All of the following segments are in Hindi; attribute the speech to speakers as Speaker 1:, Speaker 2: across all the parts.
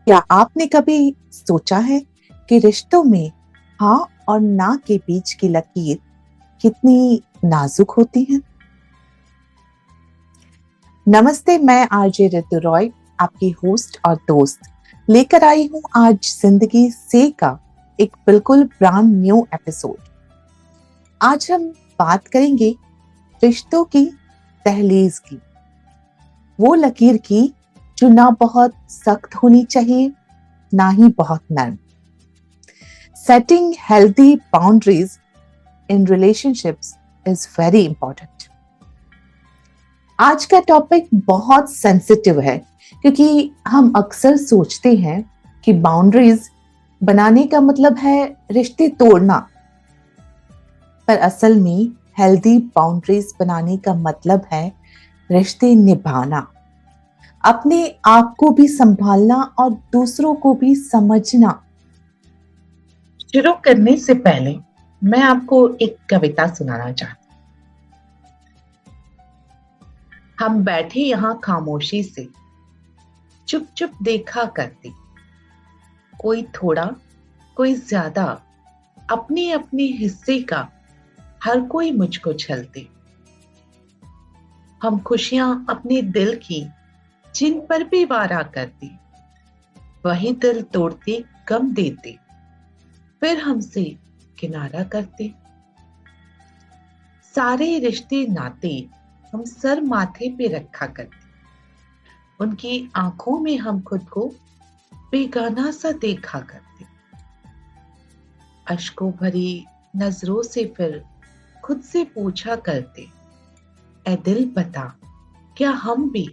Speaker 1: क्या आपने कभी सोचा है कि रिश्तों में हाँ और ना के बीच की लकीर कितनी नाजुक होती है? नमस्ते, मैं आरजे ऋतु रॉय, आपकी होस्ट और दोस्त, लेकर आई हूँ आज जिंदगी से का एक बिल्कुल ब्रांड न्यू एपिसोड। आज हम बात करेंगे रिश्तों की दहलीज की, वो लकीर की जो ना बहुत सख्त होनी चाहिए, ना ही बहुत नरम। Setting healthy boundaries in relationships is very important. आज का टॉपिक बहुत सेंसिटिव है क्योंकि हम अक्सर सोचते हैं कि बाउंड्रीज बनाने का मतलब है रिश्ते तोड़ना, पर असल में हेल्दी बाउंड्रीज बनाने का मतलब है रिश्ते निभाना, अपने आप को भी संभालना और दूसरों को भी समझना। शुरू करने से पहले मैं आपको एक कविता सुनाना चाहती हूँ। हम बैठे यहाँ खामोशी से, चुप चुप देखा करते, कोई थोड़ा कोई ज्यादा, अपने अपने हिस्से का हर कोई मुझको छलते। हम खुशियां अपने दिल की जिन पर भी वारा करते, वही दिल तोड़ते गम देते, फिर हमसे किनारा करते। सारे रिश्ते नाते हम सर माथे पे रखा करते, उनकी आंखों में हम खुद को बेगाना सा देखा करते। अश्कों भरी नजरों से फिर खुद से पूछा करते, ऐ दिल बता, क्या हम भी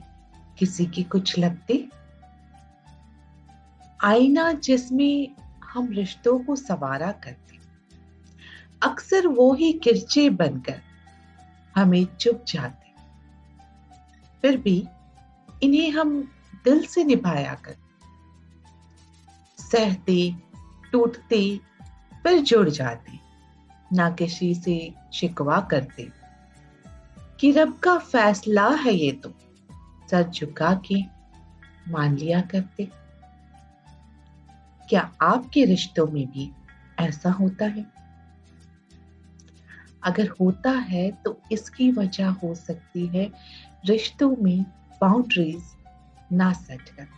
Speaker 1: किसी की कुछ लगते? आईना जिसमें हम रिश्तों को संवारा करते, अक्सर वो ही किरचे बनकर हमें चुप जाते, फिर भी इन्हें हम दिल से निभाया करते। सहते, टूटते, फिर जुड़ जाते, ना किसी से शिकवा करते कि रब का फैसला है ये तो सर झुका के मान लिया करते। क्या आपके रिश्तों में भी ऐसा होता है? अगर होता है तो इसकी वजह हो सकती है रिश्तों में बाउंड्रीज ना सेट करना।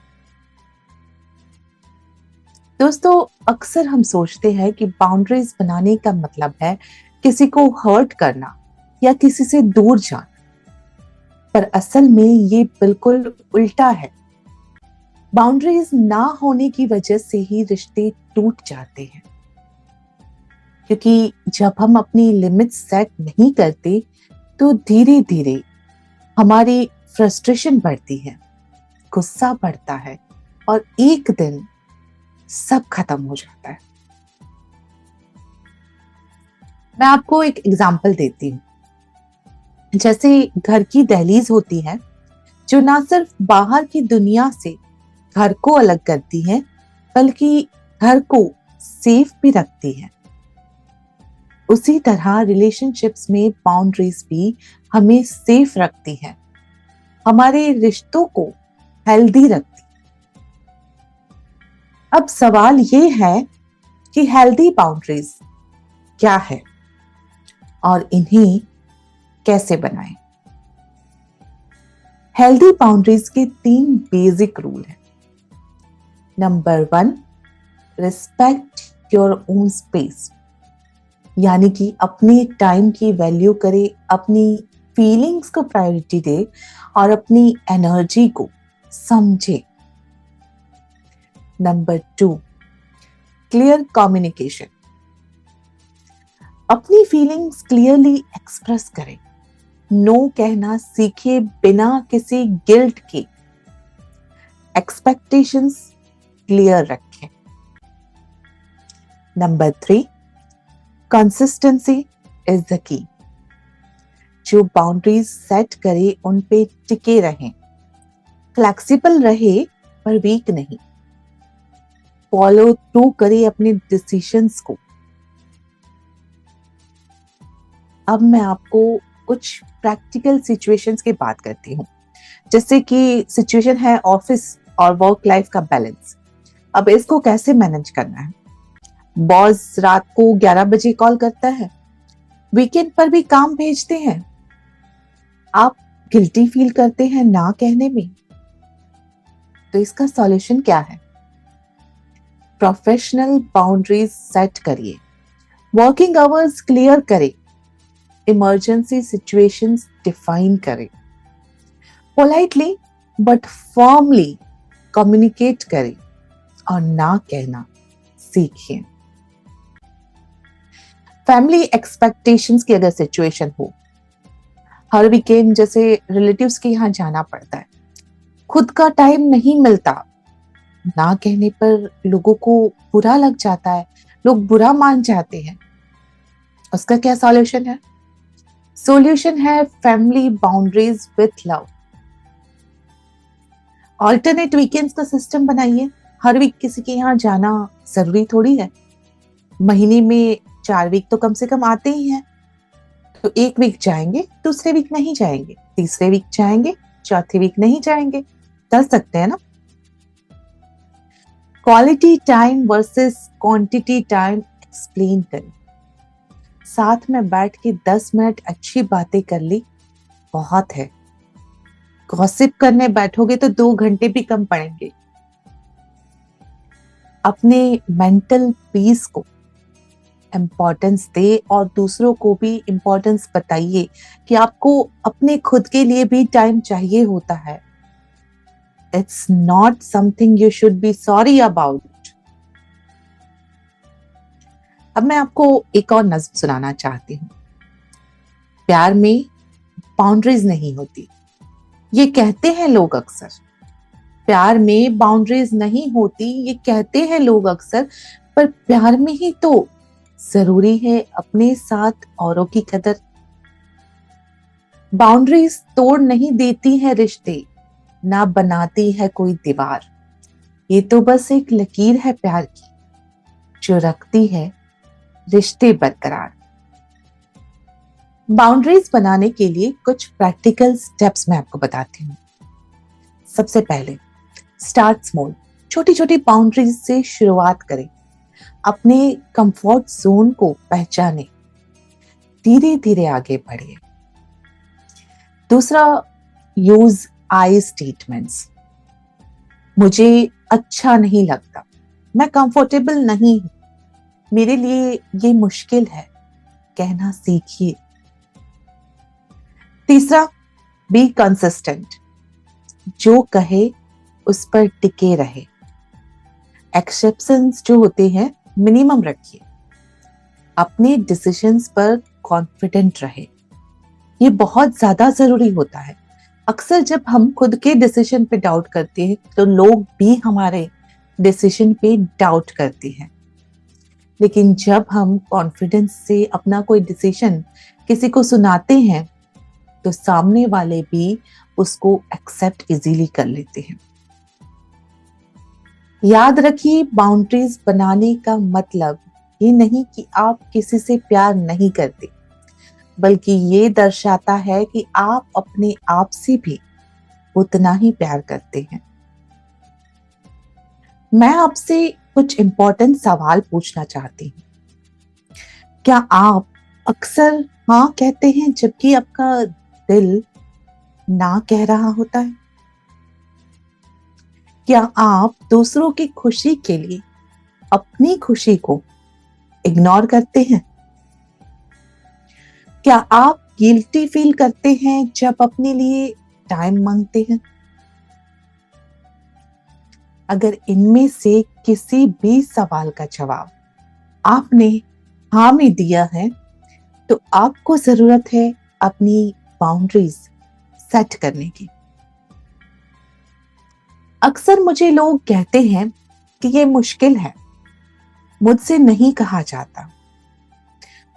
Speaker 1: दोस्तों, अक्सर हम सोचते हैं कि बाउंड्रीज बनाने का मतलब है किसी को हर्ट करना या किसी से दूर जाना, पर असल में ये बिल्कुल उल्टा है। बाउंड्रीज ना होने की वजह से ही रिश्ते टूट जाते हैं, क्योंकि जब हम अपनी लिमिट सेट नहीं करते तो धीरे धीरे हमारी फ्रस्ट्रेशन बढ़ती है, गुस्सा बढ़ता है और एक दिन सब खत्म हो जाता है। मैं आपको एक एग्जांपल देती हूँ। जैसे घर की दहलीज होती है जो ना सिर्फ बाहर की दुनिया से घर को अलग करती है, बल्कि घर को सेफ भी रखती है। उसी तरह रिलेशनशिप्स में बाउंड्रीज भी हमें सेफ रखती है, हमारे रिश्तों को हेल्दी रखती। अब सवाल ये है कि हेल्दी बाउंड्रीज क्या है और इन्हें कैसे बनाएं। हेल्दी बाउंड्रीज के 3 बेसिक रूल हैं। Number 1, respect your own space, यानी कि अपने टाइम की वैल्यू करे, अपनी फीलिंग्स को प्रायोरिटी दे और अपनी एनर्जी को समझे। नंबर 2, क्लियर कम्युनिकेशन, अपनी फीलिंग्स क्लियरली एक्सप्रेस करें, नो कहना सीखे बिना किसी गिल्ट के, एक्सपेक्टेशंस क्लियर रखें। Number 3, consistency is the key, जो बाउंड्रीज सेट करे उन पे टिके रहें, फ्लेक्सिबल रहे पर वीक नहीं, फॉलो थ्रू करे अपने डिसीजंस को। अब मैं आपको कुछ प्रैक्टिकल सिचुएशंस की बात करती हूँ, जैसे कि सिचुएशन है ऑफिस और वर्क लाइफ का बैलेंस। अब इसको कैसे मैनेज करना है? बॉस रात को 11 बजे कॉल करता है, वीकेंड पर भी काम भेजते हैं, आप गिल्टी फील करते हैं ना कहने में। तो इसका सॉल्यूशन क्या है? प्रोफेशनल बाउंड्रीज सेट करिए, वर्किंग आवर्स क्लियर करें, इमरजेंसी सिचुएशंस डिफाइन करें, पोलाइटली बट फर्मली कम्युनिकेट करें और ना कहना सीखिए। फैमिली एक्सपेक्टेशंस की अगर सिचुएशन हो, हर वीकेंड जैसे रिलेटिव्स के यहाँ जाना पड़ता है, खुद का टाइम नहीं मिलता, ना कहने पर लोगों को बुरा लग जाता है, लोग बुरा मान जाते हैं, उसका क्या सॉल्यूशन है? सॉल्यूशन है family boundaries with love. Alternate weekends का सिस्टम बनाइए। हर वीक किसी के यहाँ जाना जरूरी थोड़ी है। महीने में 4 वीक तो कम से कम आते ही हैं। तो एक वीक जाएंगे, दूसरे वीक नहीं जाएंगे, तीसरे वीक जाएंगे, चौथे वीक नहीं जाएंगे। कर सकते हैं ना? Quality time versus quantity time explain करें। साथ में बैठ के 10 मिनट अच्छी बातें कर ली बहुत है। गॉसिप करने बैठोगे तो 2 घंटे भी कम पड़ेंगे। अपने मेंटल पीस को इम्पोर्टेंस दे और दूसरों को भी इम्पोर्टेंस बताइए कि आपको अपने खुद के लिए भी टाइम चाहिए होता है। It's not something you should be sorry about. अब मैं आपको एक और नज्म सुनाना चाहती हूँ। प्यार में बाउंड्रीज नहीं होती, ये कहते हैं लोग अक्सर। प्यार में बाउंड्रीज नहीं होती, ये कहते हैं लोग अक्सर, पर प्यार में ही तो जरूरी है अपने साथ औरों की कदर। बाउंड्रीज तोड़ नहीं देती है रिश्ते, ना बनाती है कोई दीवार। ये तो बस एक लकीर है प्यार की, जो रखती है रिश्ते बरकरार। बाउंड्रीज बनाने के लिए कुछ प्रैक्टिकल स्टेप्स मैं आपको बताती हूँ। सबसे पहले स्टार्ट स्मॉल, छोटी छोटी बाउंड्रीज से शुरुआत करें। अपने कंफर्ट जोन को पहचानें, धीरे धीरे आगे बढ़िए। दूसरा, यूज आई स्टेटमेंट्स। मुझे अच्छा नहीं लगता, मैं कंफर्टेबल नहीं हूं, मेरे लिए ये मुश्किल है, कहना सीखिए। तीसरा, बी कंसिस्टेंट। जो कहे उस पर टिके रहे। एक्सेप्शंस जो होते हैं मिनिमम रखिए। अपने डिसीजंस पर कॉन्फिडेंट रहे, ये बहुत ज्यादा जरूरी होता है। अक्सर जब हम खुद के डिसीजन पे डाउट करते हैं तो लोग भी हमारे डिसीजन पे डाउट करते हैं। लेकिन जब हम कॉन्फिडेंस से अपना कोई डिसीजन किसी को सुनाते हैं तो सामने वाले भी उसको एक्सेप्ट इजीली कर लेते हैं। याद रखिए, बाउंड्रीज बनाने का मतलब ये नहीं कि आप किसी से प्यार नहीं करते, बल्कि ये दर्शाता है कि आप अपने आप से भी उतना ही प्यार करते हैं। मैं आपसे कुछ इंपॉर्टेंट सवाल पूछना चाहती हूँ। क्या आप अक्सर हाँ कहते हैं जबकि आपका दिल ना कह रहा होता है? क्या आप दूसरों की खुशी के लिए अपनी खुशी को इग्नोर करते हैं? क्या आप गिल्टी फील करते हैं जब अपने लिए टाइम मांगते हैं? अगर इनमें से किसी भी सवाल का जवाब आपने हाँ में दिया है तो आपको जरूरत है अपनी बाउंड्रीज सेट करने की। अक्सर मुझे लोग कहते हैं कि ये मुश्किल है, मुझसे नहीं कहा जाता,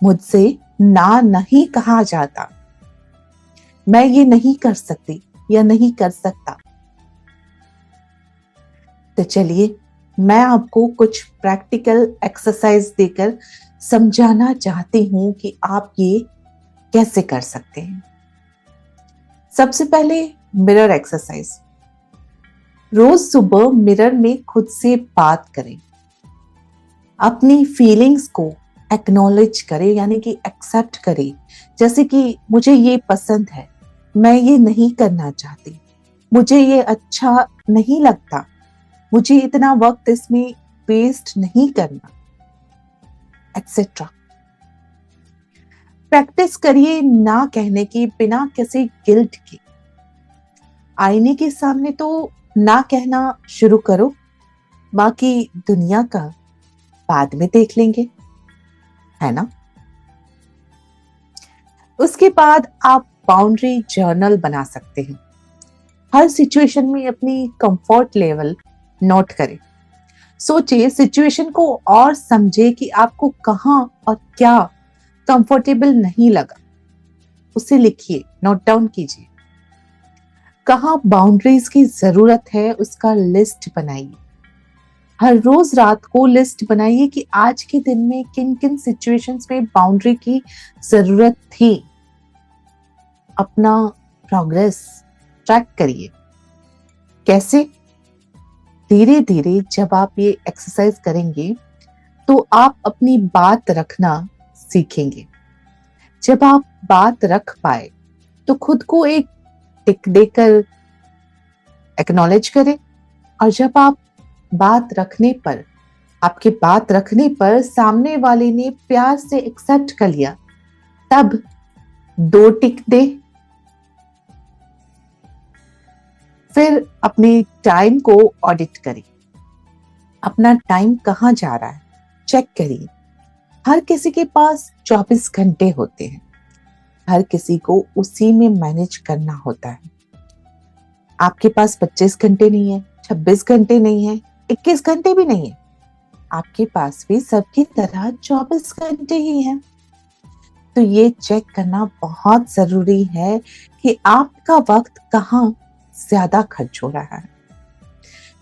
Speaker 1: मुझसे ना नहीं कहा जाता, मैं ये नहीं कर सकती या नहीं कर सकता। तो चलिए मैं आपको कुछ प्रैक्टिकल एक्सरसाइज देकर समझाना चाहती हूं कि आप ये कैसे कर सकते हैं। सबसे पहले मिरर एक्सरसाइज। रोज सुबह मिरर में खुद से बात करें, अपनी फीलिंग्स को एक्नॉलेज करें, यानी कि एक्सेप्ट करें। जैसे कि मुझे ये पसंद है, मैं ये नहीं करना चाहती, मुझे ये अच्छा नहीं लगता, मुझे इतना वक्त इसमें वेस्ट नहीं करना, एक्सेट्रा। प्रैक्टिस करिए ना कहने की बिना किसी गिल्ट के। आईने के सामने तो ना कहना शुरू करो, बाकी दुनिया का बाद में देख लेंगे, है ना। उसके बाद आप बाउंड्री जर्नल बना सकते हैं। हर सिचुएशन में अपनी कंफर्ट लेवल नोट करें। सोचिए सिचुएशन को और समझे कि आपको कहां और क्या कंफर्टेबल नहीं लगा। उसे लिखिए, नोट डाउन कीजिए। कहां बाउंड्रीज की जरूरत है उसका लिस्ट बनाइए। हर रोज रात को लिस्ट बनाइए कि आज के दिन में किन किन सिचुएशंस में बाउंड्री की जरूरत थी। अपना प्रोग्रेस ट्रैक करिए। कैसे? धीरे धीरे जब आप ये एक्सरसाइज करेंगे तो आप अपनी बात रखना सीखेंगे। जब आप बात रख पाए तो खुद को एक टिक देकर एक्नॉलेज करें, और जब आप आपके बात रखने पर सामने वाले ने प्यार से एक्सेप्ट कर लिया, तब 2 टिक दे। फिर अपने टाइम को ऑडिट करिए। अपना टाइम कहाँ जा रहा है चेक करिए। हर किसी के पास 24 घंटे होते हैं, हर किसी को उसी में मैनेज करना होता है। आपके पास 25 घंटे नहीं है, 26 घंटे नहीं है, 21 घंटे भी नहीं है, आपके पास भी सबकी तरह 24 घंटे ही हैं। तो ये चेक करना बहुत जरूरी है कि आपका वक्त कहाँ ज्यादा खर्च हो रहा है।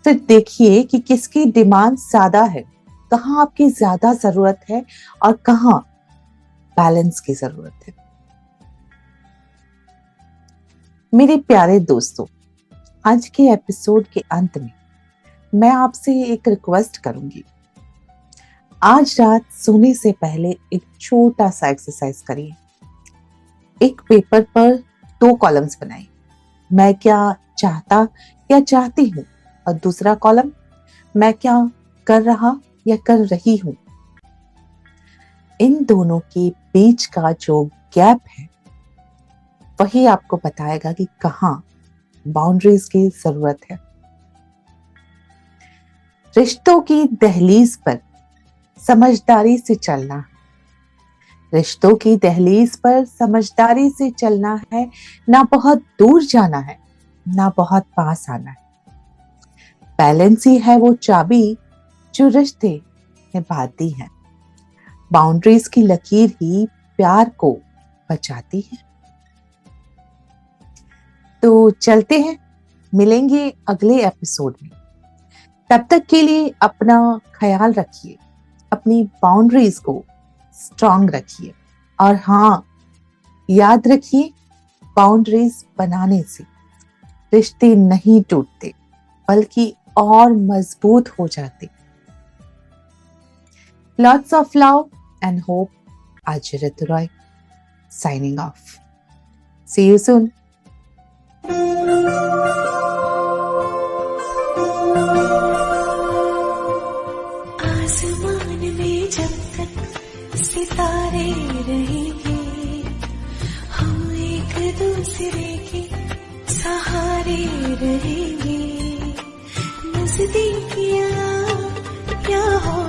Speaker 1: फिर देखिए कि किसकी डिमांड ज्यादा है, कहाँ आपकी ज्यादा जरूरत है और कहाँ बैलेंस की जरूरत है। मेरे प्यारे दोस्तों, आज के एपिसोड के अंत में मैं आपसे एक रिक्वेस्ट करूंगी। आज रात सोने से पहले एक छोटा सा एक्सरसाइज करिए। एक पेपर पर 2 कॉलम्स बनाइए। मैं क्या चाहता या चाहती हूं, और दूसरा कॉलम मैं क्या कर रहा या कर रही हूं। इन दोनों के बीच का जो गैप है वही आपको बताएगा कि कहां बाउंड्रीज की जरूरत है। रिश्तों की दहलीज पर समझदारी से चलना, रिश्तों की दहलीज पर समझदारी से चलना है। ना बहुत दूर जाना है, ना बहुत पास आना है। बैलेंस ही है वो चाबी जो रिश्ते निभाती है। बाउंड्रीज की लकीर ही प्यार को बचाती है। तो चलते हैं, मिलेंगे अगले एपिसोड में। तब तक के लिए अपना ख्याल रखिए, अपनी बाउंड्रीज को स्ट्रांग रखिए, और हाँ, याद रखिए बाउंड्रीज बनाने से रिश्ते नहीं टूटते बल्कि और मजबूत हो जाते। Lots of love and hope. RJ Ritu Roy signing off. See you soon.
Speaker 2: आसमान में जब तक सितारे रहेंगे, हम एक दूसरे के सहारे रहेंगे। नजदीकियां क्या हो